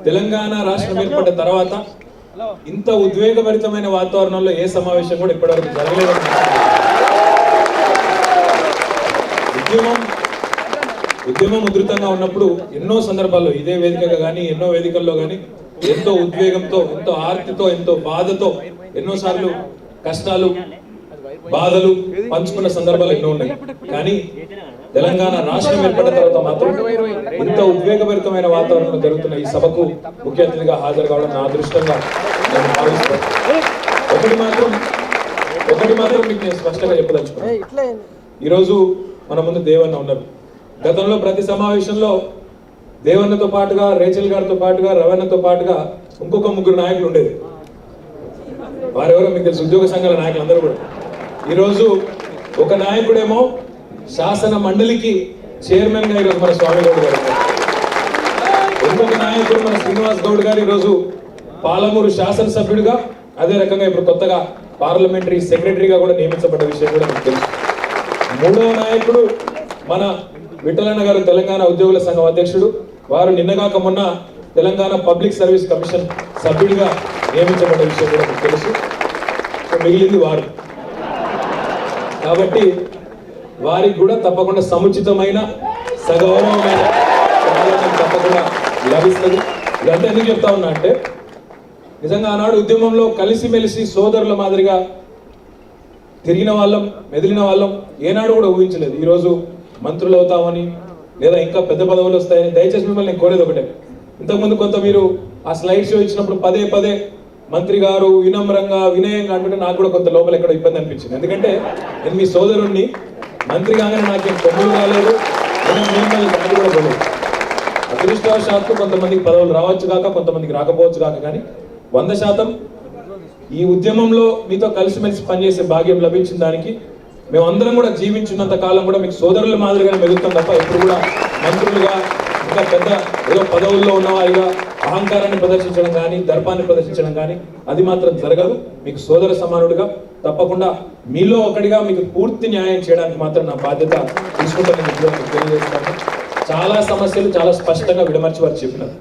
తెలంగాణ రాష్ట్రం ఏర్పడిన తర్వాత ఇంత ఉద్వేగభరితమైన వాతావరణంలో ఏ సమావేశం కూడా ఇప్పటివరకు జరగలేదు. ఉద్యమం ఉధృతంగా ఉన్నప్పుడు ఎన్నో సందర్భాల్లో ఇదే వేదికగా కానీ ఎన్నో వేదికల్లో కానీ ఎంతో ఉద్వేగంతో, ఎంతో ఆర్తితో, ఎంతో బాధతో, ఎన్నోసార్లు కష్టాలు బాధలు పంచుకున్న సందర్భాలు ఎన్నో ఉన్నాయి. కానీ తెలంగాణ రాష్ట్రం ఏర్పడిన తర్వాత మాత్రం ఇంత ఉద్వేగభరితమైన వాతావరణంలో జరుగుతున్న ఈ సభకు ముఖ్య అతిథిగా హాజరు కావడం నా అదృష్టంగా నేను భావిస్తాను. ఒకటి మాత్రం మీకు నేను స్పష్టంగా చెప్పదలుచుకున్నాను. ఈరోజు మన ముందు దేవన్న ఉన్నారు. గతంలో ప్రతి సమావేశంలో దేవన్నతో పాటుగా, రేచల్ గారితో పాటుగా, రవణతో పాటుగా ఇంకొక ముగ్గురు నాయకులు ఉండేది. వారెవరో మీకు తెలుసు, ఉద్యోగ సంఘాల నాయకులు అందరూ కూడా. ఈరోజు ఒక నాయకుడేమో శాసన మండలికి చైర్మన్ గా ఈరోజు మన స్వామి గౌడ్ గారు, ఇంకొక నాయకుడు మన శ్రీనివాస్ గౌడ్ గారు ఈరోజు పాలమూరు శాసనసభ్యుడిగా, అదే రకంగా ఇప్పుడు కొత్తగా పార్లమెంటరీ సెక్రటరీగా కూడా నియమించబడ్డ విషయం కూడా మీకు తెలుసు. మూడవ నాయకుడు మన విఠలన్న గారు, తెలంగాణ ఉద్యోగుల సంఘం అధ్యక్షుడు. వారు నిన్నగాక మొన్న తెలంగాణ పబ్లిక్ సర్వీస్ కమిషన్ సభ్యుడిగా నియమించబడ్డ విషయం కూడా మీకు తెలుసు. మిగిలింది వారు. కాబట్టి వారికి కూడా తప్పకుండా సముచితమైన, సగౌరవమైన తప్పకుండా లభిస్తుంది. ఇదంతా ఎందుకు చెప్తా ఉన్నా అంటే, నిజంగా ఆనాడు ఉద్యమంలో కలిసిమెలిసి సోదరుల మాదిరిగా తిరిగిన వాళ్ళం, మెదిలిన వాళ్ళం ఏనాడు కూడా ఊహించలేదు ఈరోజు మంత్రులు అవుతామని, లేదా ఇంకా పెద్ద పదవులు వస్తాయని. దయచేసి మిమ్మల్ని నేను కోరేది ఒకటే, ఇంతకుముందు కొంత మీరు ఆ స్లైడ్ షో ఇచ్చినప్పుడు పదే పదే మంత్రి గారు వినమ్రంగా, వినయంగా అంటుంటే నాకు కూడా కొంత లోపల ఎక్కడో ఇబ్బంది అనిపించింది. ఎందుకంటే నేను మీ సోదరుణ్ణి, మంత్రి కాగానే నాకేం కొమ్ములు రాలేదు, కూడా పోలేదు. అదృష్టవశాత్తు కొంతమందికి పదవులు రావచ్చు కాక, కొంతమందికి రాకపోవచ్చు కాక, కానీ 100% ఈ ఉద్యమంలో మీతో కలిసిమెలిసి పనిచేసే భాగ్యం లభించిన దానికి మేమందరం కూడా జీవించినంత కాలం కూడా మీకు సోదరుల మాదిరిగానే మెదులుతాం తప్ప ఎప్పుడు కూడా మంత్రులుగా, ఇంకా పెద్ద ఏదో పదవుల్లో ఉన్నవారిగా అహంకారాన్ని ప్రదర్శించడం కానీ, దర్పాన్ని ప్రదర్శించడం కానీ అది మాత్రం జరగదు. మీకు సోదర సమానుడిగా తప్పకుండా మీలో ఒకటిగా మీకు పూర్తి న్యాయం చేయడానికి మాత్రం నా బాధ్యత తీసుకుంటానని తెలియజేస్తాను. చాలా సమస్యలు చాలా స్పష్టంగా విడమర్చి వారు చెప్పినారు.